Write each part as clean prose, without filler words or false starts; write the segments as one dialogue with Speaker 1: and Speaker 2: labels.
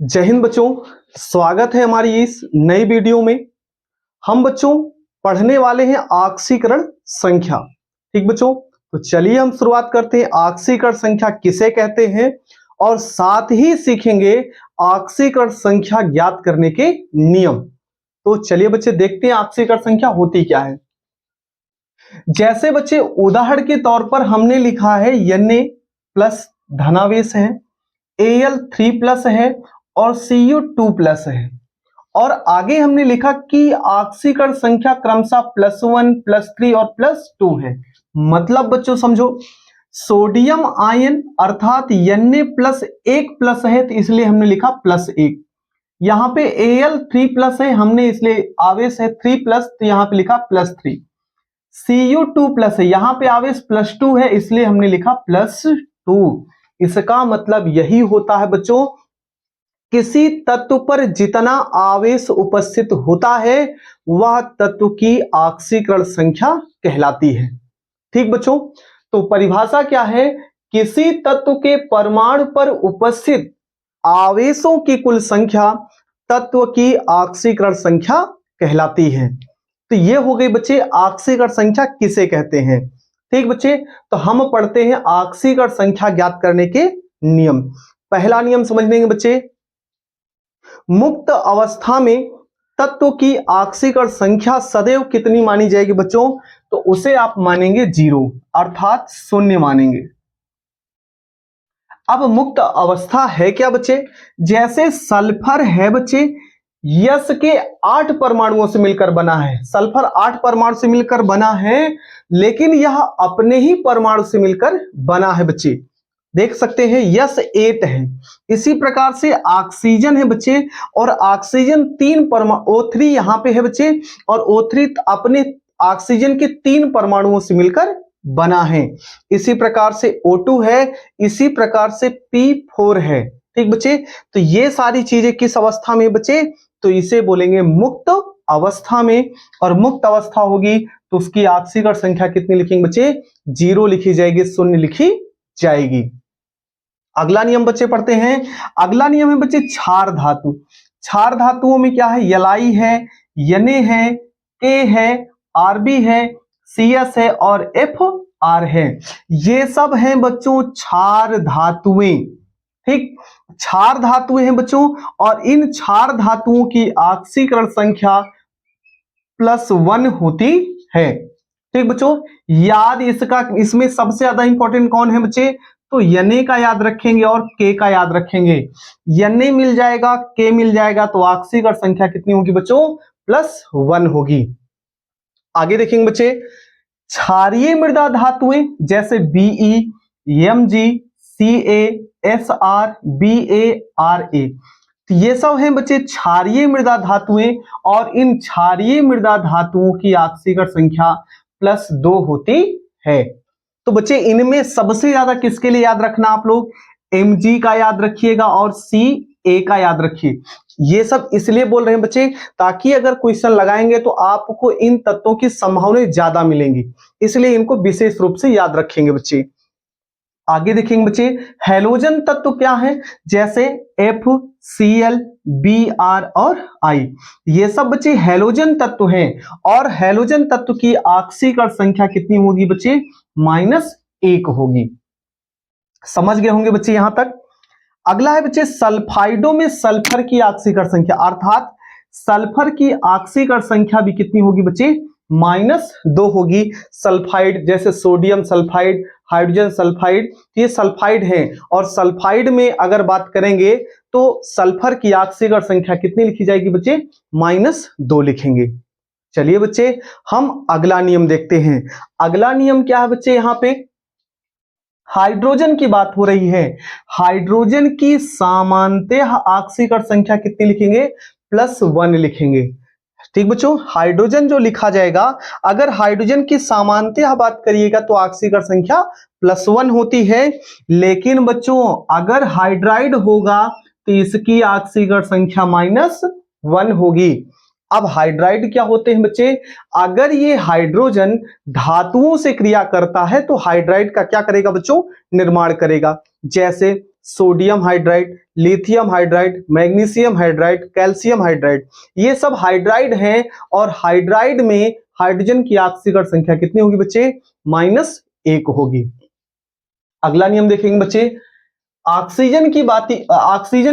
Speaker 1: जय हिंद बच्चों, स्वागत है हमारी इस नई वीडियो में। हम बच्चों पढ़ने वाले हैं आक्सीकरण संख्या। ठीक बच्चों, तो चलिए हम शुरुआत करते हैं। आक्सीकरण संख्या किसे कहते हैं और साथ ही सीखेंगे आक्सीकरण संख्या ज्ञात करने के नियम। तो चलिए बच्चे देखते हैं आक्सीकरण संख्या होती क्या है। जैसे बच्चे उदाहरण के तौर पर हमने लिखा है Na प्लस धनावेश है, Al 3 प्लस है और Cu 2 प्लस है। और आगे हमने लिखा कि आक्सीकरण संख्या क्रमशः +1, +3 और +2 है। मतलब बच्चों समझो, सोडियम आयन अर्थात Na प्लस 1 प्लस है तो इसलिए हमने लिखा +1। यहाँ पे Al 3 प्लस है, हमने इसलिए आवेश है 3 प्लस तो यहाँ पे लिखा +3। Cu 2 प्लस है, यहाँ पे आवेश +2 है इसलिए हमने लिखा +2। इसका मतलब यही होता है बच्चों, किसी तत्व पर जितना आवेश उपस्थित होता है वह तत्व की आक्सीकरण संख्या कहलाती है। ठीक बच्चों, तो परिभाषा क्या है? किसी तत्व के परमाणु पर उपस्थित आवेशों की कुल संख्या तत्व की आक्सीकरण संख्या कहलाती है। तो ये हो गई बच्चे आक्सीकरण संख्या किसे कहते हैं। ठीक बच्चे, तो हम पढ़ते हैं आक्सीकरण संख्या ज्ञात करने के नियम। पहला नियम समझ लेंगे बच्चे। मुक्त अवस्था में तत्व की आक्सीकरण संख्या सदैव कितनी मानी जाएगी बच्चों? तो उसे आप मानेंगे 0 अर्थात शून्य मानेंगे। अब मुक्त अवस्था है क्या बच्चे? जैसे सल्फर है बच्चे, यस के 8 परमाणुओं से मिलकर बना है। सल्फर 8 परमाणु से मिलकर बना है, लेकिन यह अपने ही परमाणु से मिलकर बना है बच्चे। देख सकते हैं यस 8 है। इसी प्रकार से ऑक्सीजन है बच्चे, और ऑक्सीजन 3 परमाणु O3 यहां पे है बच्चे, और O3 अपने ऑक्सीजन के 3 परमाणुओं से मिलकर बना है। इसी प्रकार से O2 है, इसी प्रकार से P4 है। ठीक बच्चे, तो ये सारी चीजें किस अवस्था में बच्चे? तो इसे बोलेंगे मुक्त अवस्था में। और मुक्त अवस्था होगी तो उसकी ऑक्सीकरण संख्या कितनी लिखेंगे बच्चे? 0 लिखी जाएगी, शून्य लिखी जाएगी। अगला नियम बच्चे पढ़ते हैं। अगला नियम है बच्चे क्षार धातु। क्षार धातुओं में क्या है? Li है, Na है, K है, Rb है, Cs है और Fr है। ये सब हैं बच्चों क्षार धातुएं। ठीक, क्षार धातुएं हैं बच्चों, और इन क्षार धातुओं की ऑक्सीकरण संख्या +1 होती है। ठीक बच्चों, याद इसमें सबसे ज्यादा इंपॉर्टेंट कौन है बच्चे? तो Na का याद रखेंगे और K का याद रखेंगे। Na मिल जाएगा, K मिल जाएगा, तो ऑक्सीकरण संख्या कितनी होगी बच्चों? +1 होगी। आगे देखेंगे बच्चे, क्षारीय मृदा धातुएं जैसे Be, Mg, Ca, Sr, Ba, Ra, तो ये सब हैं बच्चे क्षारीय मृदा धातुएं, और इन क्षारीय मृदा धातुओं की ऑक्सीकरण संख्या +2 होती है। तो बच्चे इनमें सबसे ज्यादा किसके लिए याद रखना आप लोग? Mg का याद रखिएगा और Ca का याद रखिए। ये सब इसलिए बोल रहे हैं बच्चे ताकि अगर क्वेश्चन लगाएंगे तो आपको इन तत्वों की संभावनाएं ज्यादा मिलेंगी, इसलिए इनको विशेष रूप से याद रखेंगे बच्चे। आगे देखेंगे बच्चे, हैलोजन तत्व क्या है? जैसे F, Cl, Br और I, ये सब बच्चे हैलोजन तत्व हैं। और हैलोजन तत्व की ऑक्सीकरण संख्या कितनी होगी बच्चे? -1 होगी। समझ गए होंगे बच्चे यहां तक। अगला है बच्चे सल्फाइडों में सल्फर की ऑक्सीकरण संख्या, अर्थात सल्फर की ऑक्सीकरण संख्या भी कितनी होगी बच्चे? -2 होगी। सल्फाइड जैसे सोडियम सल्फाइड, हाइड्रोजन सल्फाइड, ये सल्फाइड हैं। और सल्फाइड में अगर बात करेंगे तो सल्फर की ऑक्सीकरण संख्या कितनी लिखी जाएगी बच्चे? -2 लिखेंगे। चलिए बच्चे हम अगला नियम देखते हैं। अगला नियम क्या है बच्चे? यहां पे हाइड्रोजन की बात हो रही है। हाइड्रोजन की सामान्यतः ऑक्सीकरण संख्या कितनी लिखेंगे? +1 लिखेंगे। ठीक बच्चों, हाइड्रोजन जो लिखा जाएगा, अगर हाइड्रोजन की सामान्यतः बात करिएगा तो ऑक्सीकरण संख्या +1 होती है। लेकिन बच्चों अगर हाइड्राइड होगा तो इसकी ऑक्सीकरण संख्या -1 होगी। अब हाइड्राइड क्या होते हैं बच्चे? अगर ये हाइड्रोजन धातुओं से क्रिया करता है तो हाइड्राइड का क्या करेगा बच्चों? निर्माण करेगा। जैसे sodium hydride, lithium hydride, magnesium hydride, calcium hydride, ये सब हाइड्राइड हैं और हाइड्राइड में हाइड्रोजन की ऑक्सीकरण संख्या कितनी होगी बच्चे? -1 होगी। अगला नियम देखेंगे बच्चे, ऑक्सीजन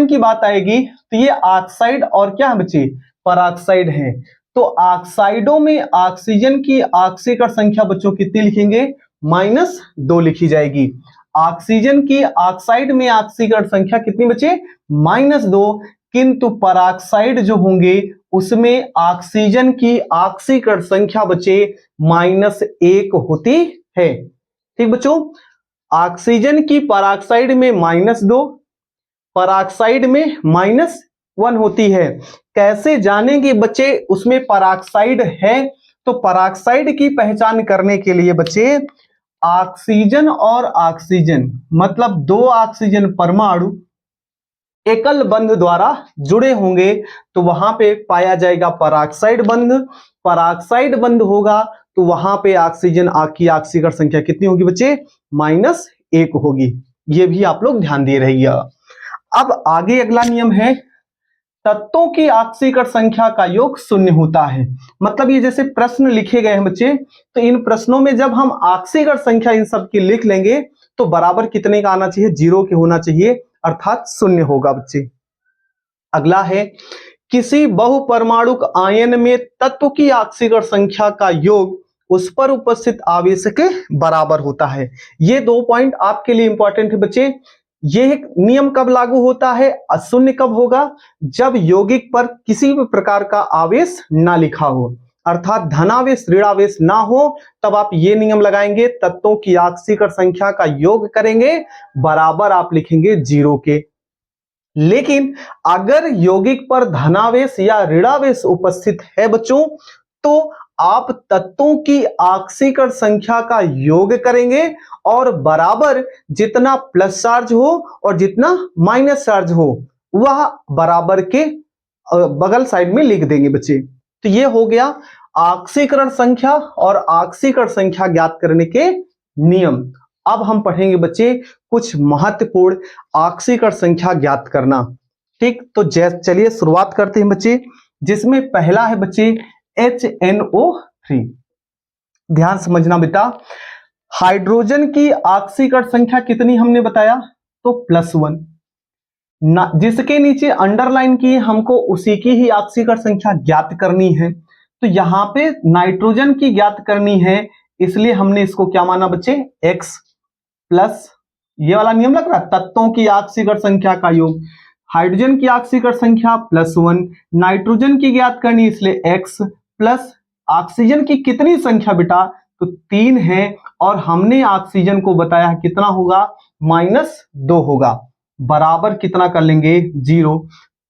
Speaker 1: की बात आएगी तो ये ऑक्साइड और क्या है बच्चे? पराक्साइड है। तो ऑक्साइडों में ऑक्सीजन की ऑक्सीकरण संख्या बच्चों कितनी लिखेंगे? -2 लिखी जाएगी। ऑक्सीजन की ऑक्साइड में ऑक्सीकरण संख्या कितनी बच्चे? -2। किंतु पराक्साइड जो होंगे उसमें ऑक्सीजन की ऑक्सीकरण संख्या बच्चे -1 होती है। ठीक बच्चों, ऑक्सीजन की पराक्साइड में -2, पराक्साइड में -1 होती है। कैसे जानेंगे बच्चे उसमें पराक्साइड है? तो पराक्साइड की पहचान करने के लिए बच्चे ऑक्सीजन और ऑक्सीजन मतलब दो ऑक्सीजन परमाणु एकल बंध द्वारा जुड़े होंगे तो वहां पे पाया जाएगा पराक्साइड बंध। पराक्साइड बंध होगा तो वहां पे ऑक्सीजन की ऑक्सीकरण संख्या कितनी होगी बच्चे? -1 होगी। ये भी आप लोग ध्यान दे रहिए। अब आगे अगला नियम है, तत्वों की ऑक्सीकरण संख्या का योग 0 होता है। मतलब ये जैसे प्रश्न लिखे गए हैं बच्चे, तो इन प्रश्नों में जब हम ऑक्सीकरण संख्या इन सब की लिख लेंगे तो बराबर कितने का आना चाहिए? 0 के होना चाहिए, अर्थात 0 होगा बच्चे। अगला है, किसी बहुपरमाणुक आयन में तत्व की ऑक्सीकरण संख्या का योग उस पर उपस्थित आवेश के बराबर होता है। ये 2 पॉइंट आपके लिए इंपॉर्टेंट है बच्चे। ये नियम कब लागू होता है? 0 कब होगा? जब यौगिक पर किसी भी प्रकार का आवेश ना लिखा हो, अर्थात धनावेश ऋणावेश ना हो, तब आप ये नियम लगाएंगे, तत्वों की ऑक्सीकरण संख्या का योग करेंगे बराबर आप लिखेंगे 0 के। लेकिन अगर यौगिक पर धनावेश या ऋणावेश उपस्थित है बच्चों, तो आप तत्वों की ऑक्सीकरण संख्या का योग करेंगे और बराबर जितना प्लस चार्ज हो और जितना माइनस चार्ज हो वह बराबर के बगल साइड में लिख देंगे बच्चे। तो ये हो गया ऑक्सीकरण संख्या और ऑक्सीकरण संख्या ज्ञात करने के नियम। अब हम पढ़ेंगे बच्चे कुछ महत्वपूर्ण ऑक्सीकरण संख्या ज्ञात करना। ठीक, तो चलिए शुरुआत करते हैं बच्चे, जिसमें पहला है बच्चे HNO3। ध्यान समझना बेटा, हाइड्रोजन की ऑक्सीकरण संख्या कितनी हमने बताया? तो +1। जिसके नीचे अंडरलाइन की हमको उसी की ही ऑक्सीकरण संख्या ज्ञात करनी है। तो यहां पे नाइट्रोजन की ज्ञात करनी है, इसलिए हमने इसको क्या माना बच्चे? X प्लस, ये वाला नियम लग रहा है, तत्वों की ऑक्सीकरण संख्या का योग। हाइड्रोजन की ऑक्सीकरण संख्या +1, नाइट्रोजन की ज्ञात करनी इसलिए X प्लस ऑक्सीजन की कितनी संख्या बेटा? तो 3 है और हमने ऑक्सीजन को बताया कितना होगा? -2 होगा, बराबर कितना कर लेंगे? 0।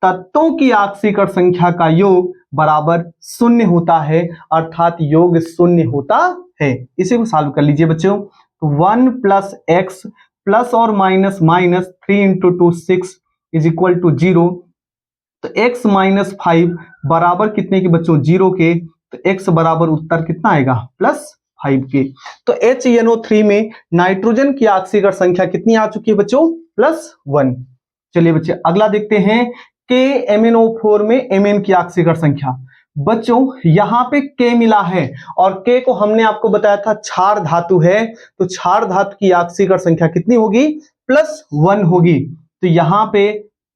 Speaker 1: तत्वों की ऑक्सीकरण संख्या का योग बराबर 0 होता है, अर्थात योग 0 होता है। इसे को सॉल्व कर लीजिए बच्चों। तो 1 + x प्लस और माइनस माइनस 3 × 2 6 = 0। तो x - 5 बराबर कितने के बच्चों? 0 के। तो x बराबर उत्तर कितना आएगा? +5 के। तो HNO3 में नाइट्रोजन की ऑक्सीकरण संख्या कितनी आ चुकी है बच्चों? +1। चलिए बच्चे अगला देखते हैं, KMnO4 में Mn की ऑक्सीकरण संख्या। बच्चों यहां पे K मिला है और K को हमने आपको बताया था क्षार धातु है, तो क्षार धातु की ऑक्सीकरण संख्या कितनी होगी? +1 होगी। तो यहां पे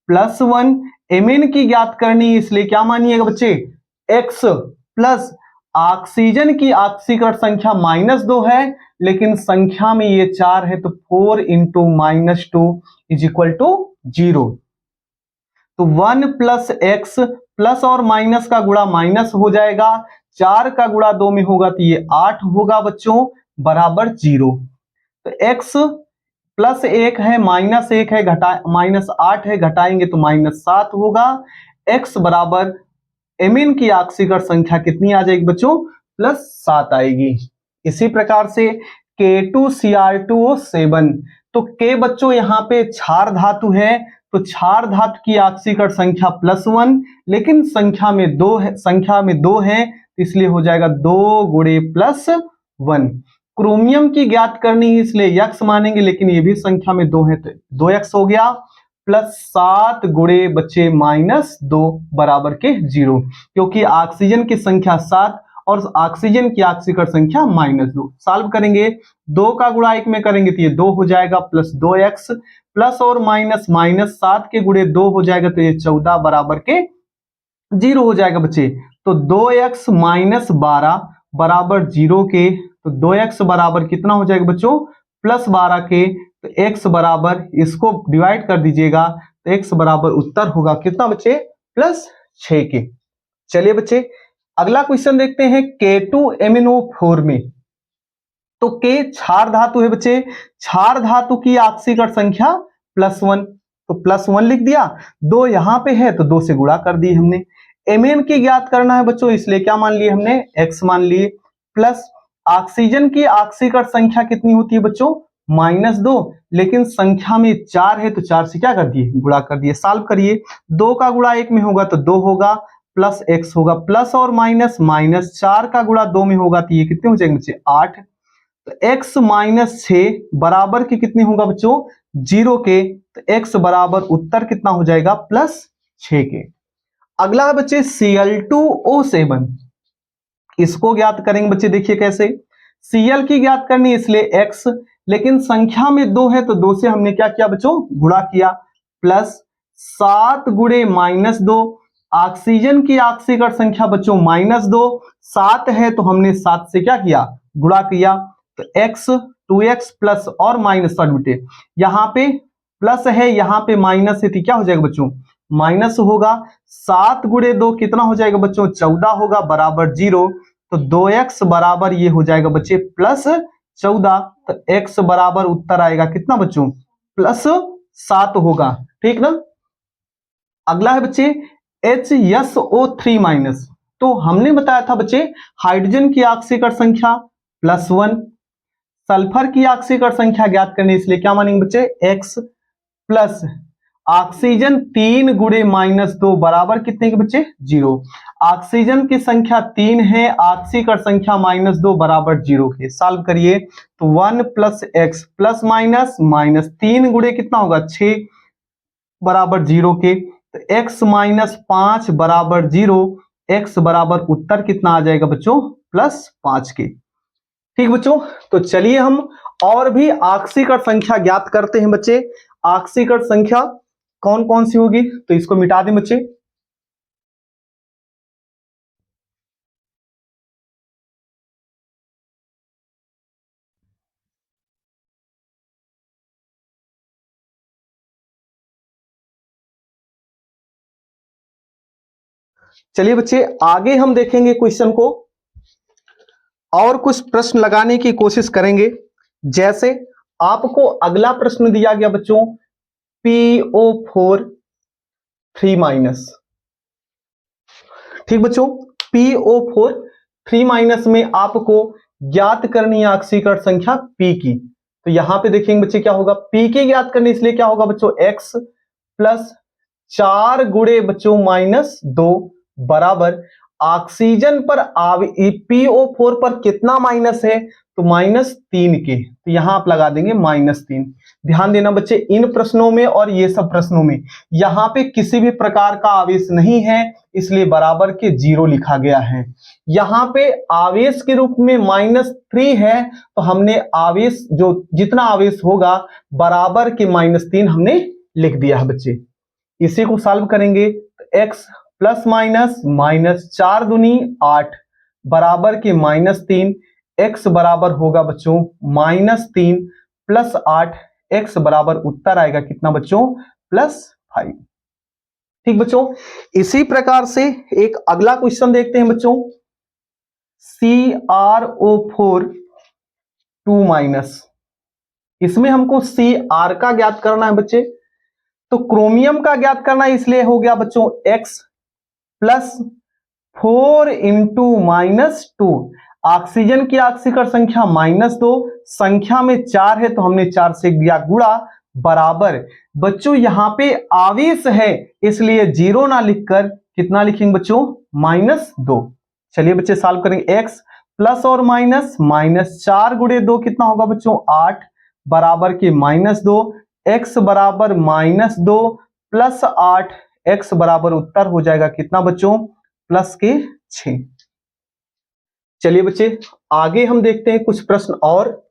Speaker 1: +1 Mn की ज्ञात करनी, इसलिए क्या मानिएगा बच्चे? X प्लस ऑक्सीजन की ऑक्सीकरण संख्या -2 है, लेकिन संख्या में ये 4 है, तो 4 × -2 = 0। तो 1 + x प्लस और माइनस का गुणा माइनस हो जाएगा, 4 का गुणा 2 में होगा तो ये 8 होगा बच्चों, बराबर 0। तो x +1 है, -1 है, -8 है, घटाएंगे तो -7 होगा। x बराबर Mn की ऑक्सीकरण संख्या कितनी आ जाएगी बच्चों? +7 आएगी। इसी प्रकार से K2Cr2O7, तो K बच्चों यहाँ पे क्षार धातु है, तो क्षार धातु की ऑक्सीकरण संख्या +1, लेकिन संख्या में 2 है, इसलिए हो जाएगा 2 × +1। क्रोमियम की ज्ञात करनी है इसलिए x मानेंगे, लेकिन ये भी संख्या में 2 है तो 2x हो गया, प्लस 7 गुणे बच्चे -2 बराबर के 0, क्योंकि ऑक्सीजन की संख्या 7 और ऑक्सीजन की ऑक्सीकरण संख्या -2। सॉल्व करेंगे, 2 का गुणा 1 में करेंगे तो ये 2 हो जाएगा, प्लस 2x प्लस और माइनस -7 के गुणे 2 हो जाएगा तो ये 14 बराबर के 0 हो जाएगा बच्चे। तो 2x - 12 बराबर 0 के, तो 2x बराबर कितना हो जाएगा बच्चों, +12 के, तो x बराबर, इसको डिवाइड कर दीजिएगा तो x बराबर उत्तर होगा कितना बच्चे, +6 के। चलिए बच्चे अगला क्वेश्चन देखते हैं K2MnO4 में। तो K क्षार धातु है बच्चे, क्षार धातु की ऑक्सीकरण संख्या +1, तो +1 लिख दिया, 2 यहां पे है तो 2 से गुणा कर दिए हमने। Mn की ज्ञात करना है बच्चों, इसलिए क्या मान लिए हमने, x मान लिए, प्लस ऑक्सीजन की ऑक्सीकरण संख्या कितनी होती है बच्चों, -2, लेकिन संख्या में 4 है तो 4 से क्या कर दिए, गुणा कर दिए। सॉल्व करिए, 2 का गुणा 1 में होगा तो 2 होगा, प्लस x होगा, प्लस और माइनस, -4 का गुणा 2 में होगा तो ये कितने हो जाएंगे बच्चे, 8, तो x - 6 बराबर के कितने होगा बच्चों, 0 के, तो x बराबर उत्तर कितना हो जाएगा, +6 के। अगला है बच्चे Cl2O7, इसको ज्ञात करेंगे बच्चे, देखिए कैसे, Cl की ज्ञात करनी इसलिए x, लेकिन संख्या में 2 है तो 2 से हमने क्या किया बच्चों, गुणा किया, प्लस 7 गुणे -2, ऑक्सीजन की ऑक्सीकरण संख्या बच्चों -2, 7 है तो हमने 7 से क्या किया, गुणा किया, तो x 2x प्लस और माइनस, बेटे यहाँ पे प्लस है यहाँ पे माइनस है तो क्या हो जाएगा बच्चों, माइनस होगा, 7 गुणे 2 कितना हो जाएगा बच्चों, 14 होगा, बराबर 0, तो 2x बराबर ये हो जाएगा बच्चे +14, तो x बराबर उत्तर आएगा कितना बच्चों, +7 होगा, ठीक ना। अगला है बच्चे HSO3-, तो हमने बताया था बच्चे हाइड्रोजन की ऑक्सीकरण संख्या +1, सल्फर की ऑक्सीकरण संख्या ज्ञात करनी, इसलिए क्या मानेंगे बच्चे, x प्लस ऑक्सीजन 3 गुणे -2 बराबर कितने के बच्चे, 0, ऑक्सीजन की संख्या 3 है, ऑक्सीकरण संख्या -2 बराबर 0 के। सॉल्व करिए तो 1 + x प्लस माइनस, -3 गुणे कितना होगा, 6 बराबर 0 के, तो x - 5 बराबर 0, x बराबर उत्तर कितना आ जाएगा बच्चों, +5 के। ठीक बच्चों, तो चलिए हम और भी ऑक्सीकरण संख्या ज्ञात करते हैं बच्चे। ऑक्सीकरण संख्या कौन कौन सी होगी, तो इसको मिटा दें बच्चे। चलिए बच्चे आगे हम देखेंगे क्वेश्चन को और कुछ प्रश्न लगाने की कोशिश करेंगे। जैसे आपको अगला प्रश्न दिया गया बच्चों, PO4 3-, ठीक बच्चों, PO4 3- में आपको ज्ञात करनी है ऑक्सीकरण संख्या P की। तो यहां पे देखेंगे बच्चे क्या होगा, P की ज्ञात करनी, इसलिए क्या होगा बच्चों, x प्लस 4 गुणे बच्चों -2 बराबर ऑक्सीजन पर PO4 पर कितना माइनस है, तो -3 के, तो यहां आप लगा देंगे -3। ध्यान देना बच्चे, इन प्रश्नों में और ये सब प्रश्नों में यहां पे किसी भी प्रकार का आवेश नहीं है, इसलिए बराबर के 0 लिखा गया है। यहां पे आवेश के रूप में -3 है, तो हमने आवेश जो जितना आवेश होगा बराबर के -3 हमने लिख दिया है बच्चे। इसी को सॉल्व करेंगे तो x प्लस माइनस 4 दूनी 8 बराबर के -3, x बराबर होगा बच्चों -3 प्लस 8, x बराबर उत्तर आएगा कितना बच्चों, +5। ठीक बच्चों, इसी प्रकार से एक अगला क्वेश्चन देखते हैं बच्चों, CrO4 2-, इसमें हमको Cr का ज्ञात करना है बच्चे। तो क्रोमियम का ज्ञात करना है, इसलिए हो गया बच्चों x प्लस 4 × -2, ऑक्सीजन की ऑक्सीकरण संख्या -2, संख्या में 4 है तो हमने 4 से दिया गुणा, बराबर बच्चों यहां पे आवेश है इसलिए 0 ना लिखकर कितना लिखेंगे बच्चों, -2। चलिए बच्चे सॉल्व करेंगे, x प्लस और माइनस, -4 गुणे 2 कितना होगा बच्चों 8 बराबर के -2, x बराबर -2 प्लस 8, x बराबर उत्तर हो जाएगा कितना बच्चों प्लस के 6। चलिए बच्चे आगे हम देखते हैं कुछ प्रश्न और,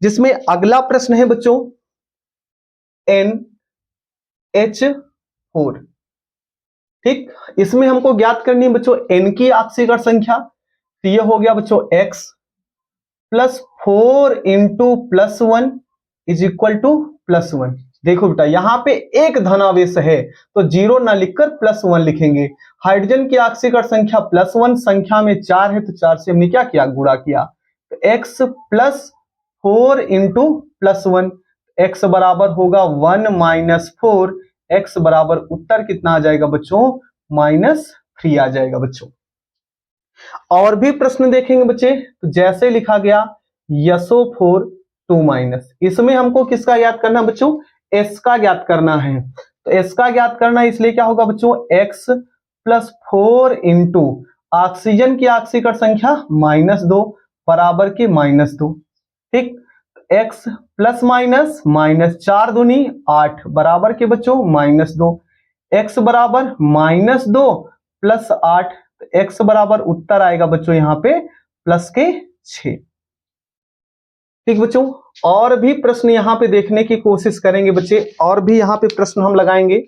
Speaker 1: जिसमें अगला प्रश्न है बच्चों NH4। ठीक, इसमें हमको ज्ञात करनी है बच्चों n की ऑक्सीकरण संख्या। तो ये हो गया बच्चों x plus 4 into plus 1 is equal two plus 1। देखो बेटा यहां पे एक धनावेश है तो 0 ना लिखकर प्लस 1 लिखेंगे। हाइड्रोजन की ऑक्सीकरण संख्या प्लस 1, संख्या में 4 है तो 4 से हमने क्या किया गुणा किया। तो x plus 4 into plus 1, x बराबर होगा 1 माइनस 4, x बराबर उत्तर कितना आ जाएगा बच्चों -3 आ जाएगा बच्चों। और भी प्रश्न देखेंगे बच्चे, तो जैसे लिखा गया SO4 2-, इसमें हमको किसका ज्ञात करना बच्चों S का ज्ञात करना है। तो S का ज्ञात करना है इसलिए क्या होगा बच्चों x प्लस 4 इंटू ऑक्सीजन की ऑक्सीकरण संख्या -2 बराबर के -2। ठीक, x प्लस माइनस -4 दूनी 8 बराबर के बच्चों -2, x बराबर -2 प्लस 8, x बराबर उत्तर आएगा बच्चों यहाँ पे प्लस के 6। ठीक बच्चों, और भी प्रश्न यहाँ पे देखने की कोशिश करेंगे बच्चे, और भी यहाँ पे प्रश्न हम लगाएंगे।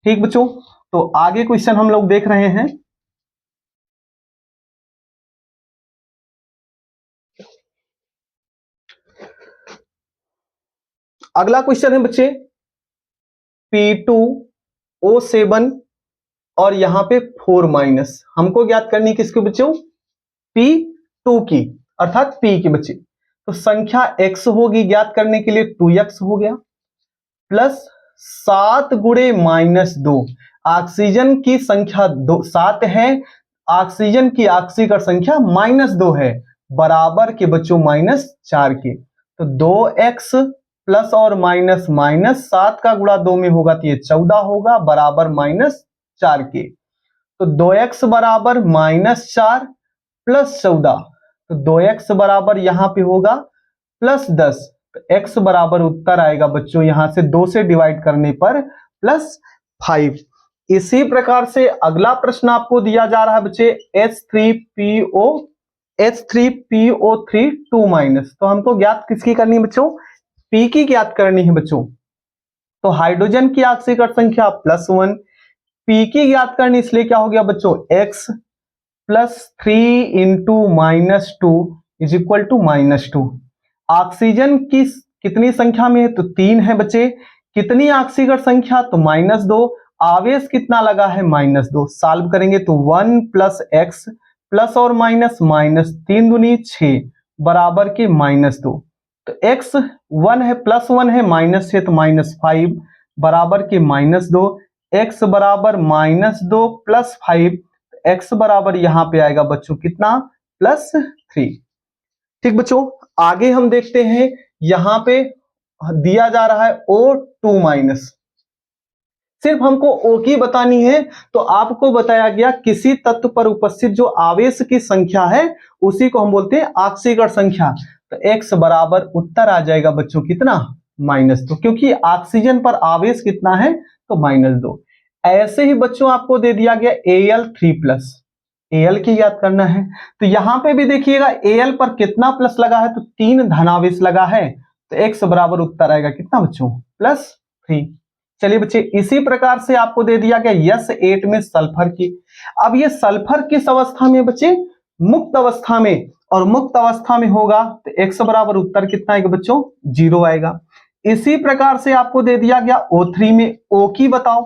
Speaker 1: ठीक बच्चों, तो आगे क्वेश्चन हम लोग देख रहे हैं। अगला क्वेश्चन है बच्चे P2O7 और यहां पे 4-, हमको ज्ञात करनी किसकी बच्चों P2 की अर्थात P की बच्चे। तो संख्या x होगी ज्ञात करने के लिए 2x हो गया प्लस 7 गुणे -2, ऑक्सीजन की संख्या 7 है, ऑक्सीजन की ऑक्सीकरण संख्या -2 है बराबर के बच्चों -4 के। तो 2x प्लस और माइनस, -7 का गुणा 2 में होगा तो ये 14 होगा बराबर -4 के। तो 2x बराबर -4 प्लस 14, तो 2x बराबर यहां पे होगा +10, तो x बराबर उत्तर आएगा बच्चों यहां से 2 से डिवाइड करने पर +5। इसी प्रकार से अगला प्रश्न आपको दिया जा रहा है बच्चे H3PO3 2-, तो हमको ज्ञात किसकी करनी है बच्चों P की ज्ञात करनी है बच्चों। तो हाइड्रोजन की ऑक्सीकरण संख्या +1, P की ज्ञात करनी इसलिए क्या हो गया बच्चों x plus 3 into -2 is equal to -2। Oxygen की कितनी संख्या में है तो 3 है बच्चे, कितनी ऑक्सीकरण संख्या तो -2, आवेश कितना लगा है -2। सॉल्व करेंगे तो 1 प्लस x प्लस और माइनस, -3 दूनी 6 बराबर के -2। तो x 1 है प्लस 1 है, माइनस है तो -5 बराबर के -2, x बराबर -2 प्लस 5, x बराबर यहां पे आएगा बच्चों कितना +3। ठीक बच्चों, आगे हम देखते हैं यहां पे दिया जा रहा है O2-, सिर्फ हमको O की बतानी है। तो आपको बताया गया किसी तत्व पर उपस्थित जो आवेश की संख्या है उसी को हम बोलते हैं ऑक्सीकरण संख्या। तो x बराबर उत्तर आ जाएगा बच्चों कितना -2, क्योंकि ऑक्सीजन पर आवेश कितना है तो -2। ऐसे ही बच्चों आपको दे दिया गया Al3+, Al की याद करना है। तो यहां पे भी देखिएगा Al पर कितना प्लस लगा है तो 3 धनावेश लगा है, तो x बराबर उत्तर आएगा कितना बच्चों +3। चलिए बच्चे, इसी प्रकार से आपको दे दिया गया S8 में सल्फर की। अब ये सल्फर किस अवस्था में बच्चे मुक्त अवस्था में, और मुक्त अवस्था में होगा तो x बराबर उत्तर कितना आएगा बच्चों 0 आएगा। इसी प्रकार से आपको दे दिया गया O3 में O की बताओ,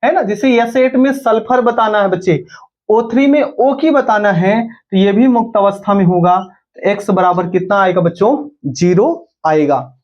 Speaker 1: है ना, जैसे S8 में सल्फर बताना है बच्चे, O3 में O की बताना है, तो ये भी मुक्त अवस्था में होगा तो x बराबर कितना आएगा बच्चों 0 आएगा।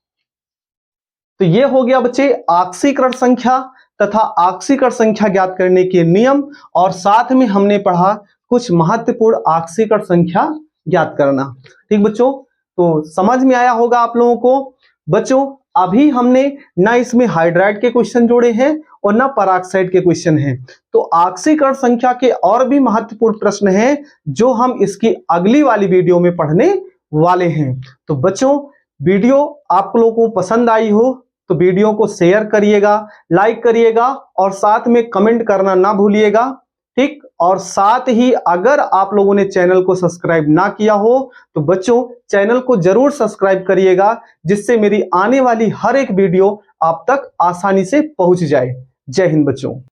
Speaker 1: तो ये हो गया बच्चे ऑक्सीकरण संख्या तथा ऑक्सीकरण संख्या ज्ञात करने के नियम, और साथ में हमने पढ़ा कुछ महत्वपूर्ण ऑक्सीकरण संख्या ज्ञात करना। ठीक बच्चों, तो समझ में आया होगा आप लोगों को। बच्चों अभी हमने ना इसमें हाइड्राइड के क्वेश्चन जोड़े हैं और ना पराक्साइड के क्वेश्चन हैं। तो ऑक्सीकरण संख्या के और भी महत्वपूर्ण प्रश्न हैं जो हम इसकी अगली वाली वीडियो में पढ़ने वाले हैं। तो बच्चों, वीडियो आप लोगों को पसंद आई हो तो वीडियो को शेयर करिएगा, लाइक करिएगा और साथ में कमेंट करना ना भूलिएगा, ठीक। और साथ ही अगर आप लोगों ने चैनल को सब्सक्राइब ना किया हो तो बच्चों चैनल को जरूर सब्सक्राइब करिएगा, जिससे मेरी आने वाली हर एक वीडियो आप तक आसानी से पहुंच जाए। जय हिंद बच्चों।